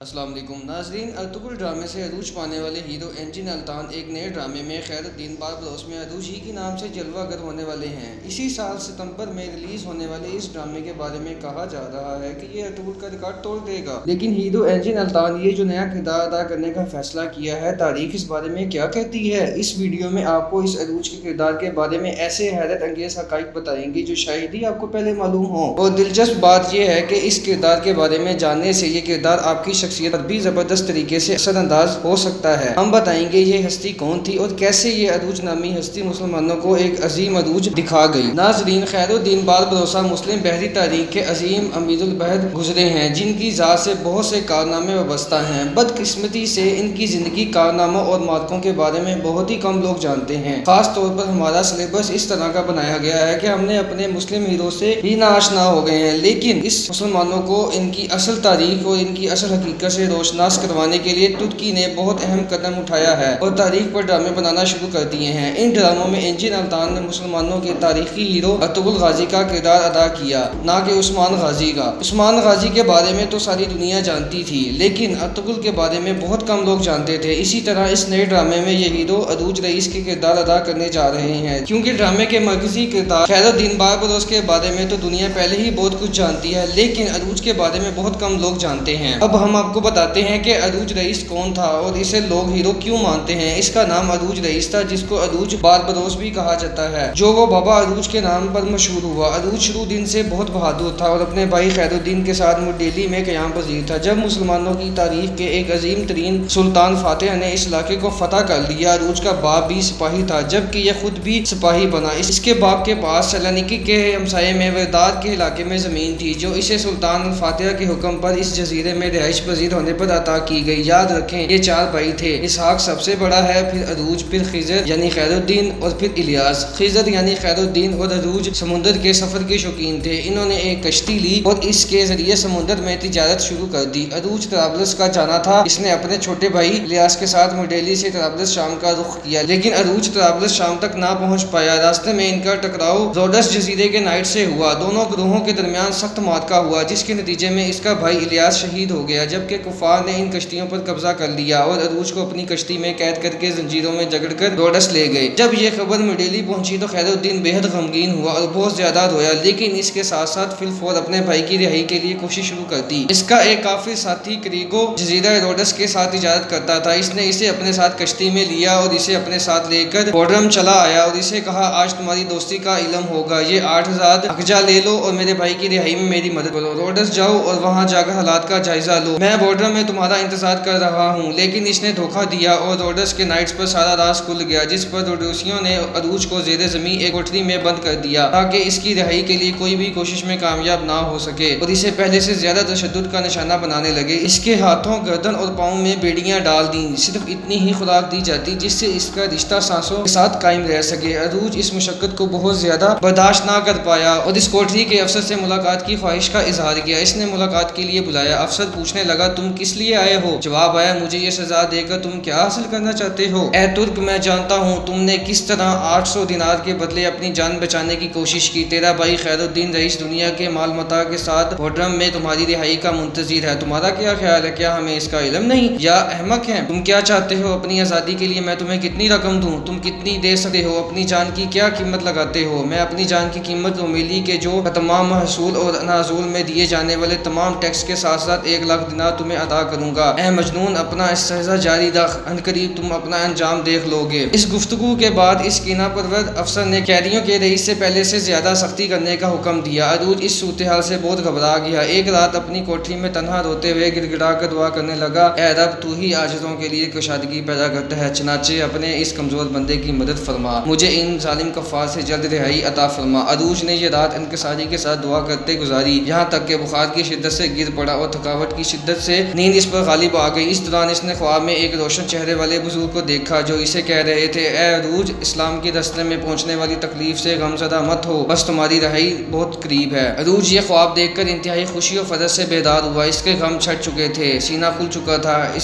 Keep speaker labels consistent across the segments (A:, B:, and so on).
A: السلام علیکم ناظرین، ارطغرل ڈرامے سے عروج پانے والے ہیرو انجن الطان ایک نئے ڈرامے میں خیر الدین باربروس میں عروج ہی کے نام سے جلوہ گر ہونے والے ہیں۔ اسی سال ستمبر میں ریلیز ہونے والے اس ڈرامے کے بارے میں کہا جا رہا ہے کہ یہ ارطغرل کا ریکارڈ توڑ دے گا، لیکن ہیرو انجن الطان یہ جو نیا کردار ادا کرنے کا فیصلہ کیا ہے، تاریخ اس بارے میں کیا کہتی ہے؟ اس ویڈیو میں آپ کو اس عروج کے کردار کے بارے میں ایسے حیرت انگیز حقائق بتائیں گے جو شاید ہی آپ کو پہلے معلوم ہوں، اور دلچسپ بات یہ ہے کہ اس کردار کے بارے میں جاننے سے یہ کردار آپ کی شخصیت پر بھی زبردست طریقے سے اثر انداز ہو سکتا ہے۔ ہم بتائیں گے یہ ہستی کون تھی اور کیسے یہ عروج نامی ہستی مسلمانوں کو ایک عظیم عروج دکھا گئی۔ ناظرین، خیر الدین باربروسا مسلم بحری تاریخ کے عظیم امیر البحر گزرے ہیں، جن کی ذات سے بہت سے کارنامے وابستہ ہیں۔ بدقسمتی سے ان کی زندگی، کارناموں اور مارکوں کے بارے میں بہت ہی کم لوگ جانتے ہیں۔ خاص طور پر ہمارا سلیبس اس طرح کا بنایا گیا ہے کہ ہم نے اپنے مسلم ہیرو سے ہی ناآشنا ہو گئے ہیں، لیکن اس مسلمانوں کو ان کی اصل تاریخ اور ان کی اصل حقیقت سے روشناس کروانے کے لیے ترکی نے بہت اہم قدم اٹھایا ہے اور تاریخ پر ڈرامے بنانا شروع کر دیے ہیں۔ ان ڈراموں میں انجن الطان نے مسلمانوں کے تاریخی ہیرو ارطغرل غازی کا کردار ادا کیا، نہ کہ عثمان غازی کا۔ عثمان غازی کے بارے میں تو ساری دنیا جانتی تھی، لیکن ارطغرل کے بارے میں بہت کم لوگ جانتے تھے۔ اسی طرح اس نئے ڈرامے میں یہ ہیرو عروج رئیس کے کردار ادا کرنے جا رہے ہیں، کیونکہ ڈرامے کے مرکزی کردار خیر الدین باربروس کے بارے میں تو دنیا پہلے ہی بہت کچھ جانتی ہے، لیکن عروج کے بارے میں بہت کم لوگ جانتے ہیں۔ اب ہم آپ کو بتاتے ہیں کہ عروج رئیس کون تھا اور اسے لوگ ہیرو کیوں مانتے ہیں۔ اس کا نام عروج رئیس تھا، جس کو عروج باربروس بھی کہا جاتا ہے، جو وہ بابا عروج کے نام پر مشہور ہوا۔ عروج شروع دن سے بہت بہادر تھا اور اپنے بھائی خیر الدین کے ساتھ ڈیلی میں قیام پذیر تھا۔ جب مسلمانوں کی تاریخ کے ایک عظیم ترین سلطان فاتح نے اس علاقے کو فتح کر لیا، عروج کا باپ بھی سپاہی تھا، جبکہ یہ خود بھی سپاہی بنا۔ اس کے باپ کے پاس سالنیکی کے ہمسائے میں ورداد کے علاقے میں زمین تھی، جو اسے سلطان فاتح کے حکم پر اس جزیرے میں رہائش پذیر ہونے پر عطا کی گئی۔ یاد رکھیں، یہ 4 بھائی تھے۔ اسحاق سب سے بڑا ہے، پھر عروج، پھر خضر یعنی خیر الدین اور پھر الیاس۔ خضر یعنی خیر الدین اور عروج سمندر کے سفر کے شوقین تھے۔ انہوں نے ایک کشتی لی اور اس کے ذریعے سمندر میں تجارت شروع کر دی۔ عروج طرابلس کا جانا تھا، اس نے اپنے چھوٹے بھائی الیاس کے ساتھ ڈیلی سے طرابلس شام کا رخ کیا، لیکن عروج طرابلس شام تک نہ پہنچ پایا۔ راستے میں ان کا ٹکراؤ روڈس جزیرے کے نائٹ سے ہوا۔ دونوں گروہوں کے درمیان سخت معرکہ ہوا، جس کے نتیجے میں اس کا بھائی الیاس شہید ہو گیا، جبکہ کفار نے ان کشتیوں پر قبضہ کر لیا اور عروج کو اپنی کشتی میں قید کر کے زنجیروں میں جکڑ کر روڈس لے گئے۔ جب یہ خبر ڈیلی پہنچی تو خیر الدین بے حد غمگین ہوا اور بہت زیادہ رویا، لیکن اس کے ساتھ ساتھ فی الفور اپنے بھائی کی رہائی کے لیے کوشش شروع کر دی۔ اس کا ایک کافر ساتھی کریگو جزیرہ روڈس کے ساتھ تجارت کرتا تھا۔ اس نے اسے اپنے ساتھ کشتی میں لیا اور اسے اپنے ساتھ لے کر بورڈرم چلا آیا اور اسے کہا، آج تمہاری دوستی کا علم ہوگا، یہ 8000 اقجا لے لو اور میرے بھائی کی رہائی میں میری مدد کرو۔ روڈس جاؤ اور وہاں جا کر حالات کا جائزہ لو، میں بورڈرم میں تمہارا انتظار کر رہا ہوں۔ لیکن اس نے دھوکہ دیا اور روڈس کے نائٹس پر سارا راز کھل گیا، جس پر روڈوسیوں نے عروج کو زیر زمین ایک کوٹری میں بند کر دیا تاکہ اس کی رہائی کے لیے کوئی بھی کوشش میں کامیاب نہ ہو سکے، اور اسے پہلے سے زیادہ تشدد کا نشانہ بنانے لگے۔ اس کے ہاتھوں، گردن اور پاؤں میں بیڑیاں ڈال دیں، صرف اتنی ہی خوراک دی جاتی جس سے اس کا رشتہ سانسوں کے ساتھ قائم رہ سکے۔ عروج اس مشقت کو بہت زیادہ برداشت نہ کر پایا اور اس کوٹری کے افسر سے ملاقات کی خواہش کا اظہار کیا۔ اس نے ملاقات کے لیے بلایا۔ افسر پوچھنے لگا، تم کس لیے آئے ہو؟ جواب آیا، مجھے یہ سزا دے کر تم کیا حاصل کرنا چاہتے ہو؟ اے ترک، میں جانتا ہوں تم نے کس طرح 800 دینار کے بدلے اپنی جان بچانے کی کوشش کی۔ تیرا بھائی خیر الدین رئیس دنیا کے مال متاع کے ساتھ بورڈرم میں تمہاری رہائی کا منتظر ہے۔ تمہارا کیا خیال ہے؟ کیا ہمیں اس کا علم نہیں؟ یا احمق ہیں تم؟ کیا چاہتے ہو؟ اپنی آزادی کے لیے میں تمہیں کتنی رقم دوں؟ تم کتنی دے سکتے ہو؟ اپنی جان کی کیا قیمت لگاتے ہو؟ میں اپنی جان کی قیمت رومیلی کے جو تمام محصول اور نازول میں دیے جانے والے تمام ٹیکس کے ساتھ ساتھ 1,00,000 دینار تمہیں ادا کروں گا۔ اے مجنون، اپنا استہزاء جاری رکھ، عنقریب تم اپنا انجام دیکھ لو گے۔ اس گفتگو کے بعد اس کینہ پرور افسر نے قیدیوں کے رئیس سے پہلے سے زیادہ سختی کرنے کا حکم دیا۔ عروج اس صورتحال سے بہت گھبرا گیا۔ ایک رات اپنی کوٹری میں تنہا روتے ہوئے گڑ گڑا کر دعا کرنے لگا، اے رب، تو ہی عاجزوں کے لیے کشادگی پیدا کرتا ہے، چنانچہ اپنے اس کمزور بندے کی مدد فرما، مجھے ان ظالم کفار سے جلد رہائی عطا فرما۔ عروج نے یہ رات انکساری کے ساتھ دعا کرتے گزاری، یہاں تک کہ بخار کی شدت سے گر پڑا اور تھکاوٹ کی شدت سے نیند اس پر غالب آ گئی۔ اس دوران اس نے خواب میں ایک روشن چہرے والے بزرگ کو دیکھا جو اسے کہہ رہے تھے، اے عروج، اسلام کے راستے میں پہنچنے والی تکلیف سے غم زدہ مت ہو، بس تمہاری رہائی بہت قریب ہے۔ عروج یہ خواب دیکھ کر انتہائی خوشی اور فرح سے بیدار ہوا۔ اس کے غم چھٹ چکے تھے، سینہ کھل چکا تھا۔ اس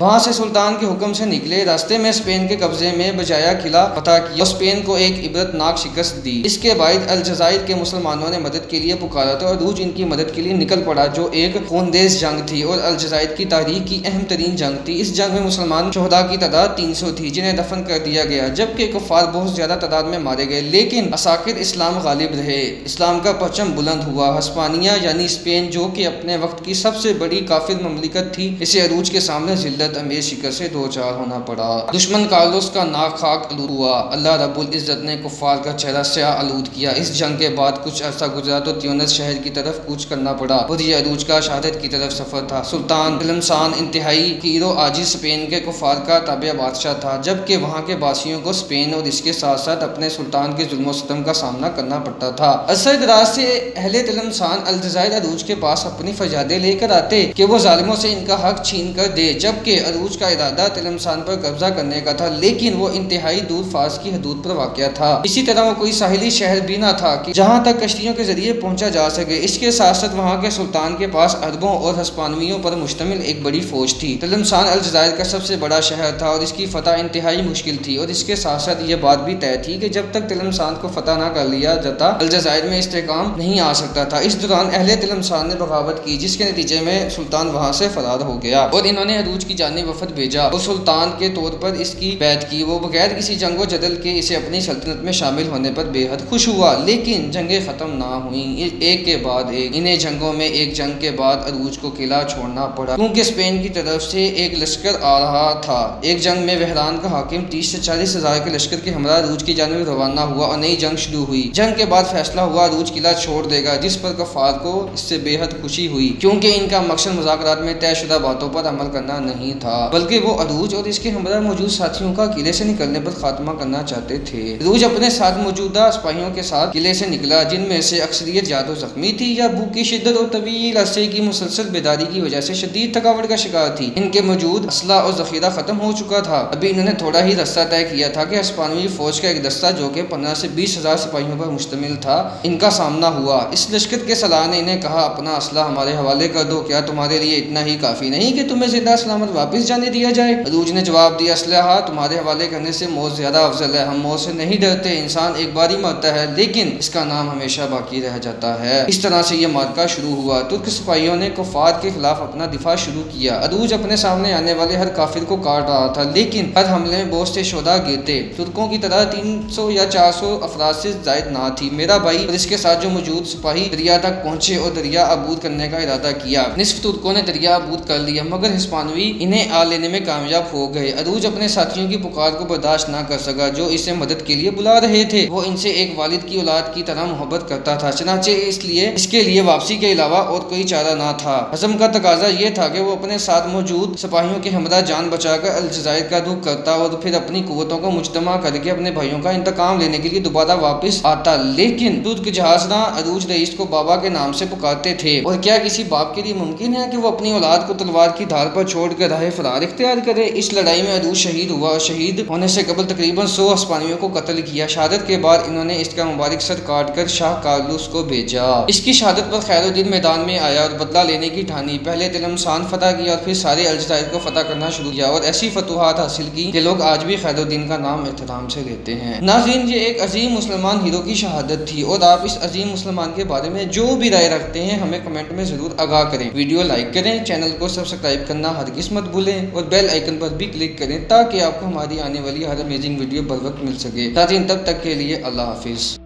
A: وہاں سے سلطان کے حکم سے نکلے، راستے میں اسپین کے قبضے میں بجایا قلعہ فتح کیا اور اسپین کو ایک عبرت ناک شکست دی۔ اس کے بعد الجزائر کے مسلمانوں نے مدد کے لیے پکارا تو عروج ان کی مدد کے لیے نکل پڑا، جو ایک خونریز جنگ تھی اور الجزائر کی تاریخ کی اہم ترین جنگ تھی۔ اس جنگ میں مسلمان شہداء کی تعداد 300 تھی، جنہیں دفن کر دیا گیا، جبکہ کفار بہت زیادہ تعداد میں مارے گئے، لیکن عساکر اسلام غالب رہے۔ اسلام کا پرچم بلند ہوا۔ ہسپانیہ یعنی اسپین، جو کہ اپنے وقت کی سب سے بڑی کافر مملکت تھی، اسے عروج کے سامنے ذلت امیز شکست سے دوچار ہونا پڑا۔ دشمن کارلوس کا ناک خاک آلود ہوا۔ اللہ رب العزت نے کفار کا چہرہ سیاہ آلود کیا۔ اس جنگ کے بعد کچھ عرصہ گزرا تو تیونس شہر کی طرف کوچ کرنا پڑا اور یہ عروج کا شہادت کی طرف سفر تھا۔ سلطان تلمسان انتہائی فقیر و عاجز اسپین کے کفار کا تابع بادشاہ تھا، جبکہ وہاں کے باسیوں کو اسپین اور اس کے ساتھ ساتھ اپنے سلطان کے ظلم و ستم کا سامنا کرنا پڑتا تھا۔ عرصہ دراز سے اہل تلمسان الجزائر عروج کے پاس اپنی فریادیں لے کر آتے کہ وہ ظالموں سے ان کا حق چھین کر دے، جبکہ عروج کا ارادہ تلمسان پر قبضہ کرنے کا تھا، لیکن وہ انتہائی دور فارس کی حدود پر واقع تھا۔ اسی طرح وہ کوئی ساحلی شہر بھی نہ تھا کہ جہاں تک کشتیوں کے ذریعے پہنچا جا سکے۔ اس کے ساتھ ساتھ وہاں کے سلطان کے پاس عربوں اور ہسپانویوں پر مشتمل ایک بڑی فوج تھی۔ تلمسان الجزائر کا سب سے بڑا شہر تھا اور اس کی فتح انتہائی مشکل تھی، اور اس کے ساتھ ساتھ یہ بات بھی طے تھی کہ جب تک تلمسان کو فتح نہ کر لیا جاتا، الجزائر میں استحکام نہیں آ سکتا تھا۔ اس دوران اہل تلمسان نے بغاوت کی، جس کے نتیجے میں سلطان وہاں سے فرار ہو گیا اور انہوں نے عروج کی جانب وفد بھیجا اور سلطان کے طور پر اس کی بیعت کی۔ وہ بغیر کسی جنگ و جدل کے اسے اپنی سلطنت میں شامل ہونے پر بے حد خوش ہوا، لیکن جنگیں ختم نہ ہوئیں، ایک کے بعد ایک۔ انہیں جنگوں میں ایک جنگ کے بعد عروج کو قلعہ چھوڑنا پڑا، کیونکہ اسپین کی طرف سے ایک لشکر آ رہا تھا۔ ایک جنگ میں وہران کا حاکم 30 سے 40 ہزار کے لشکر کے ہمراہ عروج کی جانب روانہ ہوا اور نئی جنگ شروع ہوئی۔ جنگ کے بعد فیصلہ ہوا عروج قلعہ چھوڑ دے گا، جس پر کفار کو اس سے بے حد خوشی ہوئی، کیونکہ ان کا مقصد مذاکرات میں طے شدہ باتوں پر عمل کرنا نہیں تھا، بلکہ وہ عروج اور اس کے ہمراہ موجود ساتھیوں کا قلعے سے نکلنے پر خاتمہ کرنا چاہتے تھے۔ عروج اپنے ساتھ موجودہ سپاہیوں کے ساتھ قلعے سے نکلا، جن میں سے اکثریت یا تو زخمی تھی یا بھوک کی شدت اور طویل عرصے کی مسلسل بیداری کی وجہ سے شدید تھکاوٹ کا شکار تھی۔ ان کے موجود اسلحہ اور ذخیرہ ختم ہو چکا تھا۔ ابھی انہوں نے تھوڑا ہی رستہ طے کیا تھا کہ ہسپانوی فوج کا ایک دستہ، جو کہ 15 سے 20 ہزار سپاہیوں پر مشتمل تھا، ان کا سامنا ہوا۔ اس لشکر کے سالار نے انہیں کہا، اپنا اسلحہ ہمارے حوالے کر دو، کیا تمہارے لیے اتنا ہی کافی نہیں کہ تمہیں زندہ سلامت واپس جانے دیا جائے؟ عروج نے جواب دیا، اسلحہ تمہارے حوالے کرنے سے موت زیادہ افضل ہے۔ ہم موت سے نہیں ڈرتے، انسان ایک بار ہی مرتا ہے، لیکن اس کا نام ہمیشہ باقی رہ جاتا ہے۔ اس طرح سے یہ معرکہ شروع ہوا۔ ترک سپاہیوں نے کفار کے خلاف اپنا دفاع شروع کیا۔ عروج اپنے سامنے آنے والے ہر کافر کو کاٹ رہا تھا، لیکن ہر حملے میں بہت سے شہداء گرتے۔ ترکوں کی تعداد 300 یا 400 افراد سے زائد نہ تھی۔ میرا بھائی اور اس کے ساتھ جو موجود سپاہی دریا تک پہنچے اور دریا عبور کرنے کا ارادہ کیا۔ نصف ترکوں نے دریا عبور کر لیا، مگر ہسپانوی انہیں آ لینے میں کامیاب ہو گئے۔ عروج اپنے ساتھیوں کی پکار کو برداشت نہ کر سکا، جو اسے مدد کے لیے بلا رہے تھے۔ وہ ان سے ایک والد کی اولاد کی طرح محبت کرتا تھا، چنانچہ اس کے لیے واپسی کے علاوہ اور کوئی چارہ نہ تھا۔ عزم کا تقاضا یہ تھا کہ وہ اپنے ساتھ موجود سپاہیوں کے ہمراہ جان بچا کر الجزائر کا رخ کرتا اور پھر اپنی قوتوں کو مجتمع کر کے اپنے بھائیوں کا انتقام لینے کے لیے دوبارہ واپس آتا، لیکن ترک جہازراں عروج رئیس کو بابا کے نام سے پکارتے تھے۔ اور کیا کسی باپ کے لیے ممکن ہے کہ وہ اپنی اولاد کو تلوار کی دھار پر چھوڑ کر راہ فرار اختیار کرے؟ اس لڑائی میں عروج شہید ہوا اور شہید ہونے سے قبل تقریباً 100 ہسپانویوں کو قتل کیا۔ شہادت کے بعد انہوں نے اس کا مبارک سر کاٹ کر شاہ کارلوس کو بھیجا۔ اس کی شہادت پر خیر الدین میدان میں آیا اور بدلہ لینے کی ٹھانی۔ پہلے تلمسان فتح کیا اور پھر سارے الجزائر کو فتح کرنا شروع کیا اور ایسی فتوحات حاصل کی کہ لوگ آج بھی خیر الدین کا نام احترام سے لیتے ہیں۔ ناظرین، یہ ایک عظیم مسلمان ہیرو کی شہادت تھی، اور آپ اس عظیم مسلمان کے بارے میں جو بھی رائے رکھتے ہیں ہمیں کمنٹ میں ضرور آگاہ کریں۔ ویڈیو لائک کریں، چینل کو سبسکرائب کرنا ہرگز مت بھولیں اور بیل آئیکن پر بھی کلک کریں تاکہ آپ کو ہماری آنے والی ہر امیزنگ ویڈیو بر وقت مل سکے۔ ناظرین، تب تک کے لیے اللہ حافظ۔